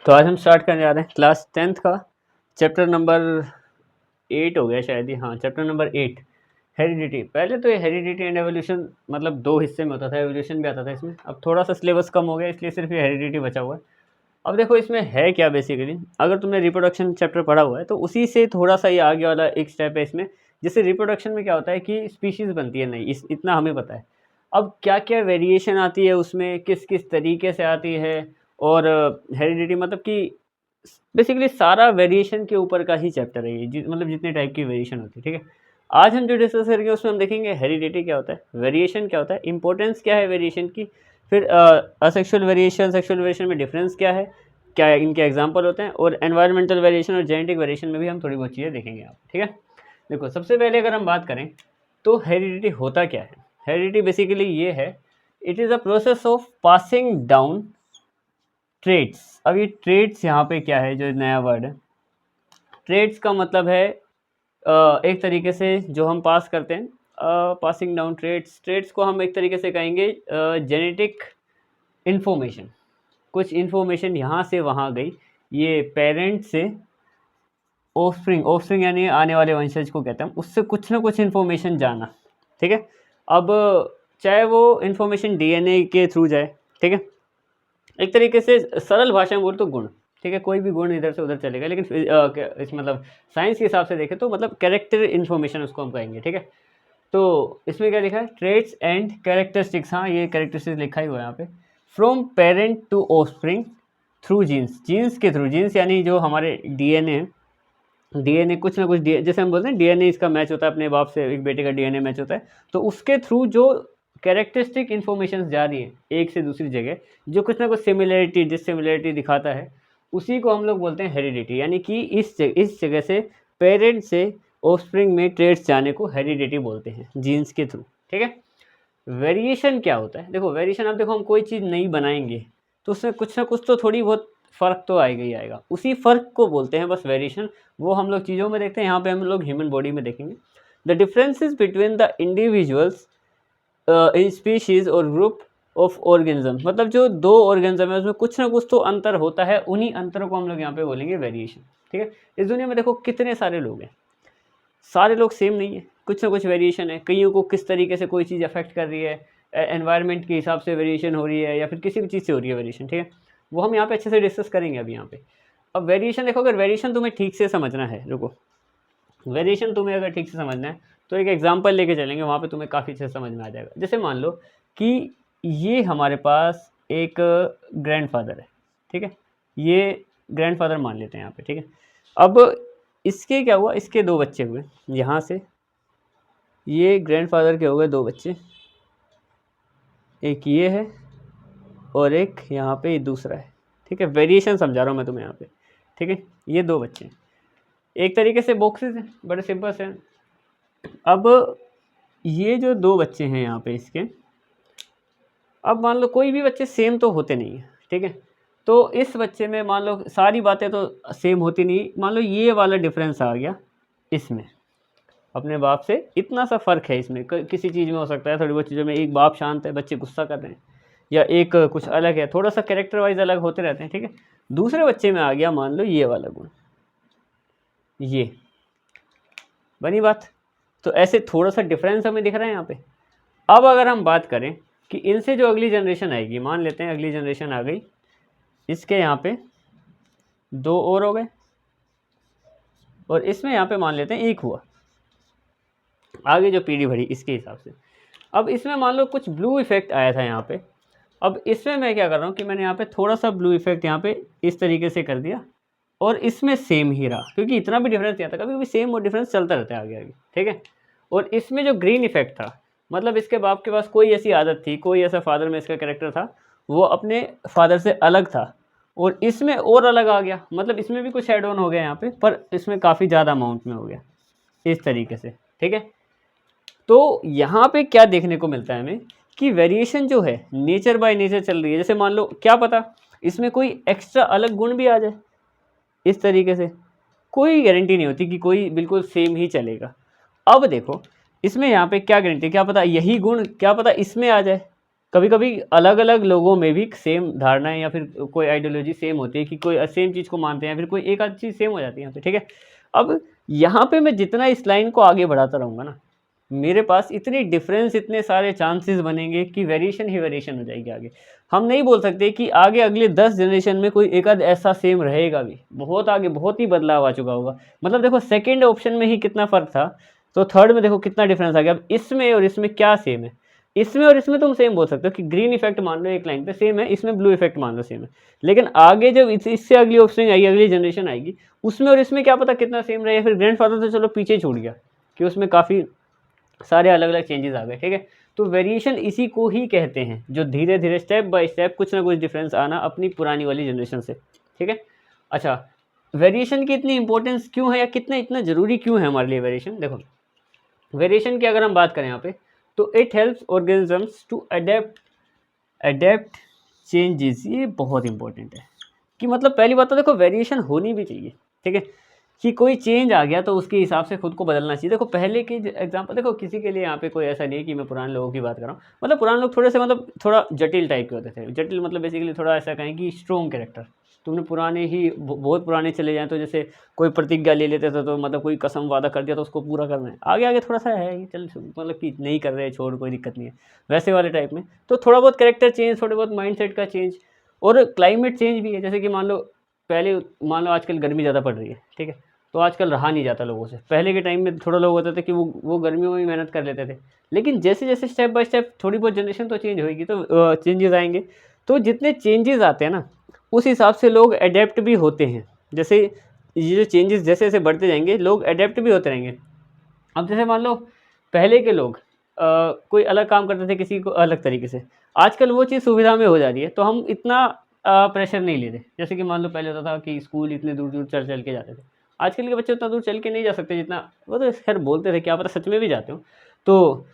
तो आज हम स्टार्ट करने जा रहे हैं क्लास 10th का चैप्टर नंबर 8 हो गया शायद ही, हाँ चैप्टर नंबर 8 हेरिडिटी। पहले तो ये हेरिडिटी एंड एवोल्यूशन मतलब 2 हिस्से में होता था, एवोल्यूशन भी आता था इसमें। अब थोड़ा सा सिलेबस कम हो गया इसलिए सिर्फ ये हेरिडिटी बचा हुआ है। अब देखो इसमें है क्या बेसिकली, अगर तुमने रिप्रोडक्शन चैप्टर पढ़ा हुआ है तो उसी से थोड़ा सा ये आगे वाला एक स्टेप है इसमें। जैसे रिप्रोडक्शन में क्या होता है कि स्पीशीज़ बनती है नई, इतना हमें पता है। अब क्या क्या वेरिएशन आती है उसमें, किस किस तरीके से आती है, और हेरिडिटी मतलब कि बेसिकली सारा वेरिएशन के ऊपर का ही चैप्टर है ये, मतलब जितने टाइप की वेरिएशन होती है। ठीक है, आज हम जो डिस्कस करेंगे उसमें हम देखेंगे हेरिडिटी क्या होता है, वेरिएशन क्या होता है, इंपॉर्टेंस क्या है वेरिएशन की, फिर असेक्सुअल वेरिएशन, सेक्सुअल वेरिएशन में डिफरेंस क्या है, क्या इनके एग्जाम्पल होते हैं, और एनवायरमेंटल वेरिएशन और जेनेटिक वेरिएशन में भी हम थोड़ी बहुत चीज़ें देखेंगे आप। ठीक है, देखो सबसे पहले अगर हम बात करें तो हेरिडिटी होता क्या है। हेरिडिटी बेसिकली ये है, it is a process of passing down traits. अब ये ट्रेड्स यहाँ पे क्या है, जो नया वर्ड है, ट्रेड्स का मतलब है एक तरीके से जो हम पास करते हैं, पासिंग डाउन ट्रेड्स। ट्रेड्स को हम एक तरीके से कहेंगे जेनेटिक इन्फॉर्मेशन। कुछ इन्फॉर्मेशन यहाँ से वहाँ गई, ये पेरेंट से ऑफस्प्रिंग, ऑफस्प्रिंग यानी आने वाले वंशज को कहते हैं, उससे कुछ ना कुछ इन्फॉर्मेशन जाना। ठीक है, अब चाहे वो इन्फॉर्मेशन डीएनए के थ्रू जाए, ठीक है, एक तरीके से सरल भाषा में बोल तो गुण। ठीक है, कोई भी गुण इधर से उधर चलेगा, लेकिन इस मतलब साइंस के हिसाब से देखें तो मतलब कैरेक्टर इन्फॉर्मेशन उसको हम कहेंगे। ठीक है, तो इसमें क्या लिखा है, ट्रेट्स एंड कैरेक्टरिस्टिक्स। हाँ, ये कैरेक्टरिस्टिक्स लिखा ही हुआ है यहाँ पे। From parent to offspring through genes, genes के थ्रू, जीन्स यानी जो हमारे डीएनए, डीएनए कुछ ना कुछ जैसे हम बोलते हैं डीएनए इसका मैच होता है, अपने बाप से एक बेटे का डीएनए मैच होता है, तो उसके थ्रू जो कैरेक्टरिस्टिक इन्फॉर्मेशन जा रही है एक से दूसरी जगह, जो कुछ ना कुछ सिमिलरिटी डिससिमिलरिटी दिखाता है, उसी को हम लोग बोलते हैं हेरिडिटी। यानी कि इस जगह से पेरेंट से ऑफस्प्रिंग में ट्रेड्स जाने को हेरिडिटी बोलते हैं, जीन्स के थ्रू। ठीक है, वेरिएशन क्या होता है, देखो वेरिएशन, अब देखो हम कोई चीज़ नहीं बनाएंगे तो उसमें कुछ ना कुछ तो थोड़ी बहुत फ़र्क तो आएगा ही आएगा, उसी फ़र्क को बोलते हैं बस वेरिएशन। वो हम लोग चीज़ों में देखते हैं, यहाँ पे हम लोग ह्यूमन बॉडी में देखेंगे। The differences between the individuals in species और ग्रुप ऑफ ऑर्गेनिज्म, मतलब जो दो ऑर्गेनिज्म है उसमें कुछ ना कुछ तो अंतर होता है, उन्हीं अंतरों को हम लोग यहाँ पे बोलेंगे वेरिएशन। ठीक है, इस दुनिया में देखो कितने सारे लोग हैं, सारे लोग सेम नहीं है, कुछ ना कुछ वेरिएशन है। कईयों को किस तरीके से कोई चीज़ अफेक्ट कर रही है, एनवायरनमेंट के हिसाब से वेरिएशन हो रही है, या फिर किसी भी चीज़ से हो रही है वेरिएशन। ठीक है, वो हम यहाँ पे अच्छे से डिस्कस करेंगे अभी यहाँ पे। अब वेरिएशन देखो, अगर वेरिएशन तुम्हें ठीक से समझना है, रुको, वेरिएशन तुम्हें अगर ठीक से समझना है तो एक एग्जांपल लेके चलेंगे, वहाँ पे तुम्हें काफ़ी अच्छे से समझ में आ जाएगा। जैसे मान लो कि ये हमारे पास एक ग्रैंडफादर है, ठीक है, ये ग्रैंडफादर मान लेते हैं यहाँ पे। ठीक है, अब इसके क्या हुआ, इसके 2 बच्चे हुए, यहाँ से ये ग्रैंडफादर के हो गए 2 बच्चे, एक ये है और एक यहाँ पे ये दूसरा है। ठीक है, वेरिएशन समझा रहा हूँ मैं तुम्हें यहाँ पे। ठीक है, ये 2 बच्चे हैं, एक तरीके से बॉक्सेस हैं, बड़े सिंपल से। अब ये जो 2 बच्चे हैं यहाँ पे इसके, अब मान लो कोई भी बच्चे सेम तो होते नहीं है। ठीक है, तो इस बच्चे में मान लो सारी बातें तो सेम होती नहीं, मान लो ये वाला डिफरेंस आ गया इसमें, अपने बाप से इतना सा फ़र्क है इसमें, किसी चीज़ में हो सकता है, थोड़ी बहुत चीज़ों में एक बाप शांत है, बच्चे गुस्सा कर रहे हैं, या एक कुछ अलग है, थोड़ा सा कैरेक्टर वाइज अलग होते रहते हैं। ठीक है, दूसरे बच्चे में आ गया मान लो ये वाला गुण, ये बनी बात। तो ऐसे थोड़ा सा डिफरेंस हमें दिख रहा है यहाँ पे। अब अगर हम बात करें कि इनसे जो अगली जनरेशन आएगी, मान लेते हैं अगली जनरेशन आ गई, इसके यहाँ पे 2 और हो गए, और इसमें यहाँ पे मान लेते हैं 1 हुआ, आगे जो पीढ़ी बढ़ी इसके हिसाब से। अब इसमें मान लो कुछ ब्लू इफेक्ट आया था यहाँ पे, अब इसमें मैं क्या कर रहा हूँ कि मैंने यहाँ पे थोड़ा सा ब्लू इफेक्ट यहाँ पे इस तरीके से कर दिया, और इसमें सेम ही रहा, क्योंकि इतना भी डिफरेंस नहीं आता, कभी कभी सेम और डिफरेंस चलता रहता है आगे आगे। ठीक है, और इसमें जो ग्रीन इफेक्ट था, मतलब इसके बाप के पास कोई ऐसी आदत थी, कोई ऐसा फादर में इसका कैरेक्टर था, वो अपने फादर से अलग था, और इसमें और अलग आ गया, मतलब इसमें भी कुछ एड ऑन हो गया यहाँ पे, पर इसमें काफ़ी ज़्यादा अमाउंट में हो गया इस तरीके से। ठीक है, तो यहाँ पे क्या देखने को मिलता है हमें कि वेरिएशन जो है नेचर बाय नेचर चल रही है। जैसे मान लो क्या पता इसमें कोई एक्स्ट्रा अलग गुण भी आ जाए, इस तरीके से कोई गारंटी नहीं होती कि कोई बिल्कुल सेम ही चलेगा। अब देखो इसमें यहाँ पे क्या गारंटी, क्या पता यही गुण क्या पता इसमें आ जाए, कभी कभी अलग अलग लोगों में भी सेम धारणा है या फिर कोई आइडियोलॉजी सेम होती है कि कोई सेम चीज़ को मानते हैं, फिर कोई एक आध चीज़ सेम हो जाती है यहाँ पे, ठीक है। अब यहाँ पे मैं जितना इस लाइन को आगे बढ़ाता रहूँगा ना, मेरे पास इतनी डिफरेंस, इतने सारे चांसेस बनेंगे कि वेरिएशन ही वेरिएशन हो जाएगी आगे। हम नहीं बोल सकते कि आगे अगले 10 जनरेशन में कोई एक आध ऐसा सेम रहेगा भी, बहुत आगे बहुत ही बदलाव आ चुका होगा। मतलब देखो सेकंड ऑप्शन में ही कितना फ़र्क था, तो थर्ड में देखो कितना डिफरेंस आ गया। अब इसमें और इसमें क्या सेम है, इसमें और इसमें तुम सेम बोल सकते हो कि ग्रीन इफेक्ट मान लो एक लाइन पे सेम है, इसमें ब्लू इफेक्ट मान लो सेम है, लेकिन आगे जब इससे अगली ऑप्शन आएगी, अगली जनरेशन आएगी, उसमें और इसमें क्या पता कितना सेम रहे। फिर ग्रैंडफादर तो चलो पीछे छूट गया कि उसमें काफ़ी सारे अलग अलग चेंजेस आ गए, ठीक है। तो वेरिएशन इसी को ही कहते हैं, जो धीरे धीरे स्टेप बाय स्टेप कुछ ना कुछ डिफरेंस आना अपनी पुरानी वाली जनरेशन से, ठीक है। अच्छा, वेरिएशन की इतनी इंपॉर्टेंस क्यों है या कितना इतना ज़रूरी क्यों है हमारे लिए वेरिएशन? देखो, वेरिएशन की अगर हम बात करें यहाँ पे, तो it helps organisms to adapt changes. ये बहुत इंपॉर्टेंट है कि मतलब पहली बात तो देखो वेरिएशन होनी भी चाहिए, ठीक है, कि कोई चेंज आ गया तो उसके हिसाब से खुद को बदलना चाहिए। देखो पहले की एग्जांपल देखो, किसी के लिए यहाँ पे कोई ऐसा नहीं है कि मैं पुराने लोगों की बात कर रहा हूँ, मतलब पुराने लोग थोड़े से मतलब थोड़ा जटिल टाइप के होते थे। जटिल मतलब बेसिकली थोड़ा ऐसा कहें कि स्ट्रॉन्ग कैरेक्टर। तुमने पुराने ही बहुत पुराने चले जाएँ तो जैसे कोई प्रतिज्ञा ले लेते थे, तो मतलब कोई कसम वादा कर दिया तो उसको पूरा करना है। आगे आगे थोड़ा सा है चल, मतलब कि नहीं कर रहे छोड़, कोई दिक्कत नहीं है, वैसे वाले टाइप में। तो थोड़ा बहुत कैरेक्टर चेंज, थोड़े बहुत माइंड का चेंज, और क्लाइमेट चेंज भी है। जैसे कि मान लो पहले, मान लो आजकल गर्मी ज़्यादा पड़ रही है, ठीक है, तो आजकल रहा नहीं जाता लोगों से। पहले के टाइम में थोड़ा लोग होते थे कि वो गर्मियों में भी मेहनत कर लेते थे, लेकिन जैसे जैसे स्टेप बाय स्टेप थोड़ी बहुत जनरेशन तो चेंज होएगी, तो चेंजेस आएंगे। तो जितने चेंजेस आते हैं ना, उस हिसाब से लोग अडेप्ट भी होते हैं। जैसे ये जो चेंजेस जैसे जैसे बढ़ते जाएंगे, लोग अडेप्ट भी होते रहेंगे। अब जैसे मान लो पहले के लोग कोई अलग काम करते थे किसी को अलग तरीके से, आजकल वो चीज़ सुविधा में हो जा रही है, तो हम इतना प्रेशर नहीं लेते। जैसे कि मान लो पहले होता था कि स्कूल इतने दूर दूर चल चल के जाते थे, आजकल के बच्चे उतना दूर चल के नहीं जा सकते जितना वो, तो खैर बोलते थे, क्या पता सच में भी जाते हो। तो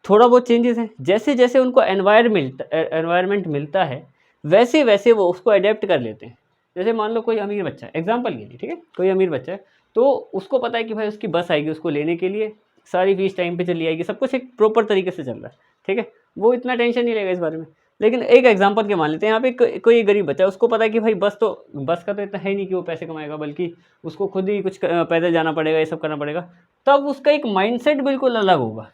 थोड़ा बहुत चेंजेस हैं, जैसे जैसे उनको एनवायरनमेंट मिलता है, वैसे वैसे वो उसको अडेप्ट कर लेते हैं। जैसे मान लो कोई अमीर बच्चा है, एग्जांपल के लिए, ठीक है, कोई अमीर बच्चा है, तो उसको पता है कि भाई उसकी बस आएगी उसको लेने के लिए, सारी फीस टाइम पे चली आएगी, सब कुछ एक प्रॉपर तरीके से चल रहा है, ठीक है, वो इतना टेंशन नहीं लेगा इस बारे में। लेकिन एक एग्जांपल के मान लेते हैं, यहाँ पे कोई गरीब बच्चा है, उसको पता है कि भाई बस का तो इतना है नहीं कि वो पैसे कमाएगा, बल्कि उसको खुद ही कुछ पैदल जाना पड़ेगा, ये सब करना पड़ेगा। तब उसका एक माइंडसेट बिल्कुल अलग होगा,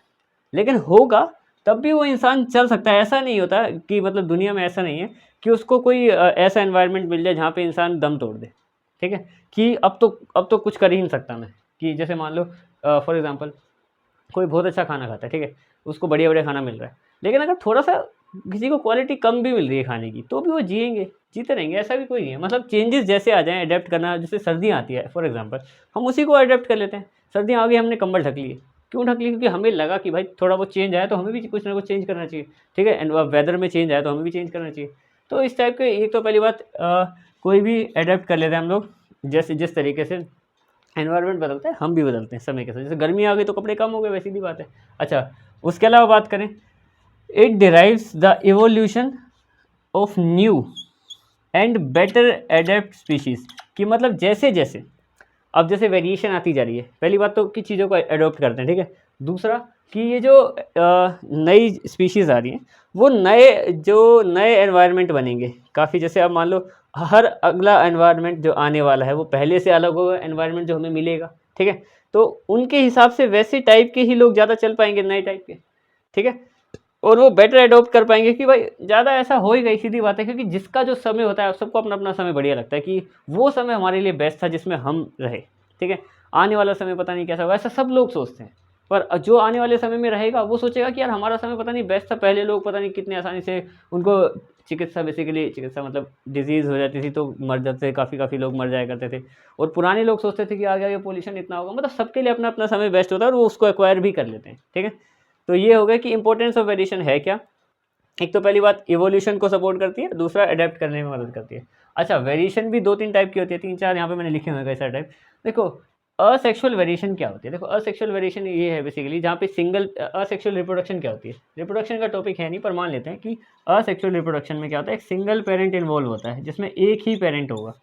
लेकिन होगा तब भी वो इंसान चल सकता है। ऐसा नहीं होता कि मतलब दुनिया में ऐसा नहीं है कि उसको कोई ऐसा एनवायरनमेंट मिल जाए जहाँ पे इंसान दम तोड़ दे, ठीक है, कि अब तो कुछ कर ही नहीं सकता मैं। कि जैसे मान लो फॉर एग्जांपल कोई बहुत अच्छा खाना खाता है, ठीक है, उसको बढ़िया बढ़िया खाना मिल रहा है, लेकिन अगर थोड़ा सा किसी को क्वालिटी कम भी मिल रही है खाने की, तो भी वो जीते रहेंगे, ऐसा भी कोई नहीं है। मतलब चेंजेस जैसे आ जाएँ, अडेप्ट करना। जैसे सर्दियाँ आती है फॉर एग्जांपल, हम उसी को अडेप्ट कर लेते हैं। सर्दियाँ आ गई, हमने कंबल ढक लिए, क्यों ढक लिए? क्योंकि हमें लगा कि भाई थोड़ा बहुत चेंज आया तो हमें भी कुछ ना कुछ चेंज करना चाहिए, ठीक है, एंड वेदर में चेंज आया तो हमें भी चेंज करना चाहिए। तो इस टाइप के, एक तो पहली बात कोई भी अडेप्ट कर लेते हैं हम लोग, जैसे जिस तरीके से एनवायरनमेंट बदलता है हम भी बदलते हैं समय के साथ। जैसे गर्मी आ गई तो कपड़े कम हो गए, वैसी भी बात है। अच्छा, उसके अलावा बात करें, it derives the evolution of new and better adapt species. कि मतलब जैसे जैसे अब जैसे वेरिएशन आती जा रही है, पहली बात तो कि चीज़ों को अडॉप्ट करते हैं, ठीक है। दूसरा कि ये जो नई स्पीशीज़ आ रही हैं, वो नए एनवायरनमेंट बनेंगे काफ़ी। जैसे अब मान लो हर अगला एनवायरनमेंट जो आने वाला है वो पहले से अलग होगा एनवायरनमेंट जो हमें मिलेगा, ठीक है। तो उनके हिसाब से वैसे टाइप के ही लोग ज़्यादा चल पाएंगे, नए टाइप के, ठीक है, और वो बेटर एडॉप्ट कर पाएंगे। कि भाई ज़्यादा ऐसा हो ही गई, सीधी बात है, क्योंकि जिसका जो समय होता है, सबको अपना अपना समय बढ़िया लगता है कि वो समय हमारे लिए बेस्ट था जिसमें हम रहे, ठीक है। आने वाला समय पता नहीं कैसा होगा, ऐसा सब लोग सोचते हैं। पर जो आने वाले समय में रहेगा वो सोचेगा कि यार हमारा समय पता नहीं बेस्ट था, पहले लोग पता नहीं कितने आसानी से उनको चिकित्सा मतलब डिजीज़ हो जाती थी तो मर जाते थे, काफ़ी लोग मर जाया करते थे। और पुराने लोग सोचते थे कि आगे आगे पोल्यूशन इतना होगा। मतलब सबके लिए अपना अपना समय बेस्ट होता है और वो उसको एक्वायर भी कर लेते हैं, ठीक है। तो ये हो गया कि इंपॉर्टेंस ऑफ वेरिएशन है क्या। एक तो पहली बात इवोल्यूशन को सपोर्ट करती है, दूसरा अडेप्ट करने में मदद करती है। अच्छा, वेरिएशन भी 2-3 टाइप की होती है, 3-4 यहाँ पे मैंने लिखे हुए हैं कैसा टाइप। देखो असेक्सुअल वेरिएशन क्या होती है? देखो असेक्सुअल वेरिएशन ये है बेसिकली जहाँ पे सिंगल असेक्सुअल रिप्रोडक्शन क्या होती है? रिप्रोडक्शन का टॉपिक है नहीं, पर मान लेते हैं कि असेक्सुअल रिप्रोडक्शन में क्या होता है, एक सिंगल पेरेंट इन्वॉल्व होता है जिसमें एक ही पेरेंट होगा।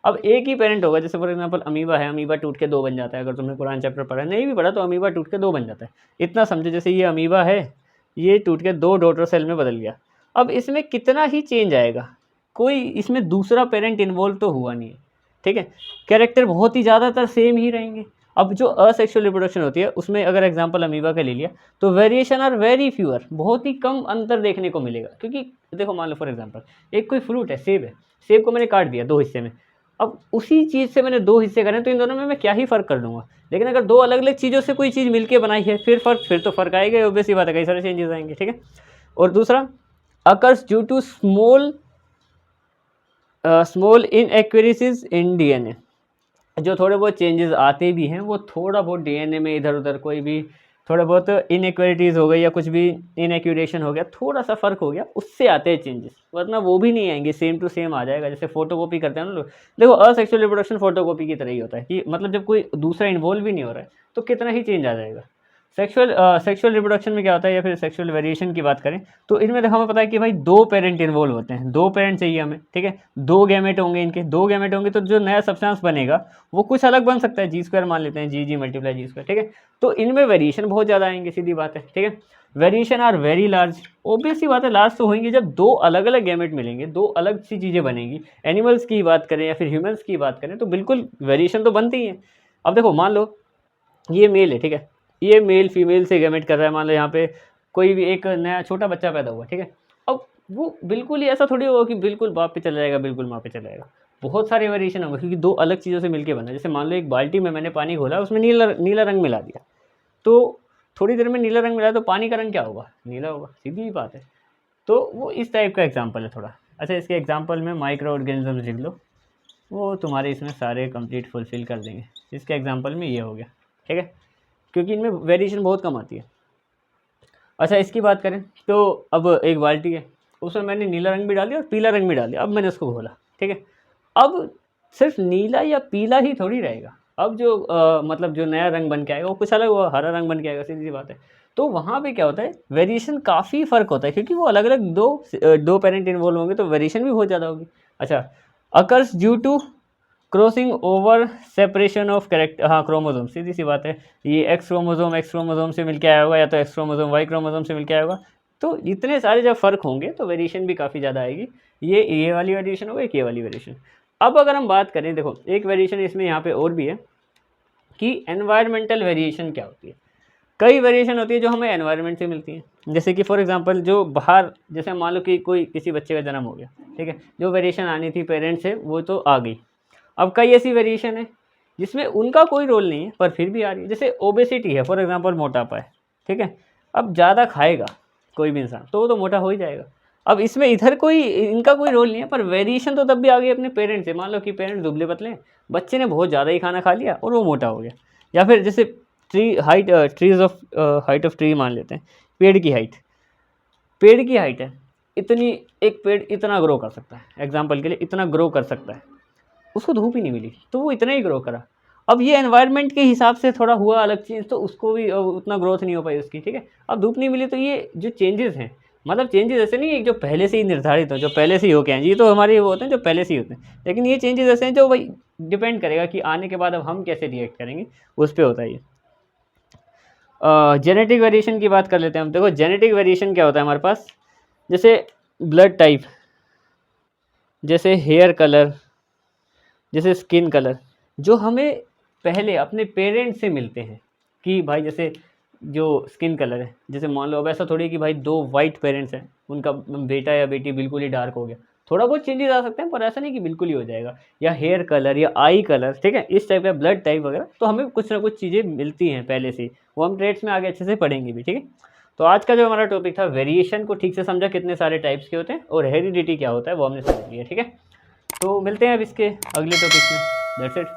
अब एक ही पेरेंट होगा, जैसे फॉर एग्जांपल अमीबा है, अमीबा टूट के 2 बन जाता है। अगर तुमने कुरान चैप्टर पढ़ा, नहीं भी पढ़ा, तो अमीबा टूट के 2 बन जाता है। इतना समझो, जैसे ये अमीबा है, ये टूट के 2 डॉटर सेल में बदल गया। अब इसमें कितना ही चेंज आएगा, कोई इसमें दूसरा पेरेंट इन्वॉल्व तो हुआ नहीं है, ठीक है। कैरेक्टर बहुत ही ज़्यादातर सेम ही रहेंगे। अब जो असेक्सुअल रिप्रोडक्शन होती है उसमें अगर एग्जांपल अमीबा का ले लिया तो वेरिएशन आर वेरी फ्यूअर, बहुत ही कम अंतर देखने को मिलेगा। क्योंकि देखो मान लो फॉर एग्जांपल एक कोई फ्रूट है, सेब है, सेब को मैंने काट दिया 2 हिस्से में, अब उसी चीज़ से मैंने 2 हिस्से करे तो इन दोनों में मैं क्या ही फ़र्क कर लूँगा। लेकिन अगर 2 अलग-अलग चीज़ों से कोई चीज़ मिलके बनाई है फिर तो फ़र्क आएगा, ऑब्वियस सी बात है, कई सारे चेंजेस आएंगे, ठीक है। और दूसरा occurs due to small inaccuracies in DNA, जो थोड़े बहुत चेंजेस आते भी हैं वो थोड़ा बहुत डीएनए में इधर उधर कोई भी थोड़ा बहुत इनइक्वालिटीज़ हो गई या कुछ भी इनएक्यूरेशन हो गया, थोड़ा सा फ़र्क हो गया, उससे आते हैं चेंजेस, वरना वो भी नहीं आएंगे, सेम टू सेम आ जाएगा। जैसे फोटोकॉपी करते हैं ना लोग, देखो असेक्सुअल रिप्रोडक्शन फोटोकॉपी की तरह ही होता है कि मतलब जब कोई दूसरा इन्वॉल्व भी नहीं हो रहा है तो कितना ही चेंज आ जाएगा। सेक्सुअल रिप्रोडक्शन में क्या होता है या फिर सेक्सुअल वेरिएशन की बात करें तो इनमें हमें पता है कि भाई 2 पेरेंट इन्वॉल्व होते हैं, 2 पेरेंट चाहिए हमें, ठीक है। 2 गैमेट होंगे, इनके 2 गैमेट होंगे तो जो नया सब्सटेंस बनेगा वो कुछ अलग बन सकता है, जी² मान लेते हैं, जी मल्टीप्लाई जी², ठीक है। तो इनमें वेरिएशन बहुत ज़्यादा आएंगे, सीधी बात है, ठीक है। Variation are very large, obvious सी बात है लार्ज तो होंगी जब 2 अलग अलग गैमेट मिलेंगे, 2 अलग सी चीज़ें बनेंगी। एनिमल्स की बात करें या फिर ह्यूमन्स की बात करें तो बिल्कुल वेरिएशन तो बनती ही है। अब देखो मान लो ये मेल है, ठीक है, ये मेल फीमेल से गैमेट कर रहा है, मान लो यहाँ पे कोई भी एक नया छोटा बच्चा पैदा हुआ, ठीक है। अब वो बिल्कुल ही ऐसा थोड़ी होगा कि बिल्कुल बाप पे चला जाएगा, बिल्कुल माँ पे चला जाएगा, बहुत सारे वेरिएशन होंगे क्योंकि 2 अलग चीज़ों से मिलके बना। जैसे मान लो एक बाल्टी में मैंने पानी घोला, उसमें नीला रंग मिला दिया, तो थोड़ी देर में नीला रंग मिला तो पानी का रंग क्या होगा, नीला होगा, सीधी ही बात है। तो वो इस टाइप का एग्जाम्पल है थोड़ा। अच्छा, इसके एग्जाम्पल में माइक्रो ऑर्गेनिज्म लिख लो, वो तुम्हारे इसमें सारे कंप्लीट फुलफिल कर देंगे। इसके एग्जाम्पल में ये हो गया, ठीक है, क्योंकि इनमें वेरिएशन बहुत कम आती है। अच्छा, इसकी बात करें तो अब एक बाल्टी है, उसमें मैंने नीला रंग भी डाल दिया और पीला रंग भी डाल दिया, अब मैंने उसको घोला, ठीक है। अब सिर्फ नीला या पीला ही थोड़ी रहेगा, अब जो मतलब जो नया रंग बन के आएगा वो कुछ अलग होगा, हरा रंग बन के आएगा, सीधी सी बात है। तो वहाँ पे क्या होता है, वेरिएशन काफ़ी फ़र्क होता है क्योंकि वो अलग अलग दो पेरेंट इन्वॉल्व होंगे तो वेरिएशन भी बहुत ज़्यादा होगी। अच्छा, occurs due to crossing over separation of character, हाँ क्रोमोसोम, सीधी सी बात है, ये एक्स क्रोमोसोम से मिलके आया होगा या तो एक्स क्रोमोसोम वाई क्रोमोसोम से मिलके आया होगा, तो इतने सारे जब फ़र्क होंगे तो वेरिएशन भी काफ़ी ज़्यादा आएगी। ये वाली वेरिएशन होगा, एक ये वाली वेरिएशन। अब अगर हम बात करें, देखो एक वेरिएशन इसमें यहाँ पे और भी है कि एनवायरमेंटल वेरिएशन क्या होती है। कई वेरिएशन होती है जो हमें एनवायरनमेंट से मिलती हैं, जैसे कि फॉर एग्जांपल जो बाहर, जैसे मान लो कि कोई किसी बच्चे का जन्म हो गया, ठीक है, जो वेरिएशन आनी थी पेरेंट्स से वो तो आ गई। अब कई ऐसी वेरिएशन है जिसमें उनका कोई रोल नहीं है पर फिर भी आ रही है, जैसे ओबेसिटी है फॉर एग्जांपल, मोटापा है, ठीक है। अब ज़्यादा खाएगा कोई भी इंसान तो वो तो मोटा हो ही जाएगा। अब इसमें इधर कोई इनका कोई रोल नहीं है पर वेरिएशन तो तब भी आ गई अपने पेरेंट्स से। मान लो कि पेरेंट्स दुबले पतले हैं, बच्चे ने बहुत ज़्यादा ही खाना खा लिया और वो मोटा हो गया। या फिर जैसे हाइट ऑफ ट्री मान लेते हैं, पेड़ की हाइट है इतनी, एक पेड़ इतना ग्रो कर सकता है, एग्जाम्पल के लिए इतना ग्रो कर सकता है, उसको धूप ही नहीं मिली तो वो इतना ही ग्रो करा। अब ये एनवायरनमेंट के हिसाब से थोड़ा हुआ अलग चीज़ तो उसको भी उतना ग्रोथ नहीं हो पाई उसकी, ठीक है। अब धूप नहीं मिली तो ये जो चेंजेस हैं, मतलब चेंजेस ऐसे नहीं है जो पहले से ही निर्धारित हो, जो पहले से ही होके हैं, ये तो हमारे वो होते हैं जो पहले से ही होते हैं, लेकिन ये चेंजेस ऐसे हैं जो भाई डिपेंड करेगा कि आने के बाद अब हम कैसे रिएक्ट करेंगे, उस पर होता है ये। जेनेटिक वेरिएशन की बात कर लेते हैं हम। देखो जेनेटिक वेरिएशन क्या होता है हमारे पास, जैसे ब्लड टाइप, जैसे हेयर कलर, जैसे स्किन कलर, जो हमें पहले अपने पेरेंट्स से मिलते हैं कि भाई जैसे जो स्किन कलर है, जैसे मान लो अब ऐसा थोड़ी है कि भाई 2 वाइट पेरेंट्स हैं, उनका बेटा या बेटी बिल्कुल ही डार्क हो गया, थोड़ा बहुत चेंजेस आ सकते हैं पर ऐसा नहीं कि बिल्कुल ही हो जाएगा। या हेयर कलर या आई कलर, ठीक है, इस टाइप का ब्लड टाइप वगैरह, तो हमें कुछ ना कुछ चीज़ें मिलती हैं पहले से, वो हम ट्रेड्स में आगे अच्छे से पढ़ेंगे भी, ठीक है। तो आज का जो हमारा टॉपिक था, वेरिएशन को ठीक से समझा, कितने सारे टाइप्स के होते हैं और हेरिडिटी क्या होता है वो हमने समझ लिया, ठीक है। तो मिलते हैं अब इसके अगले टॉपिक में, दैट्स इट।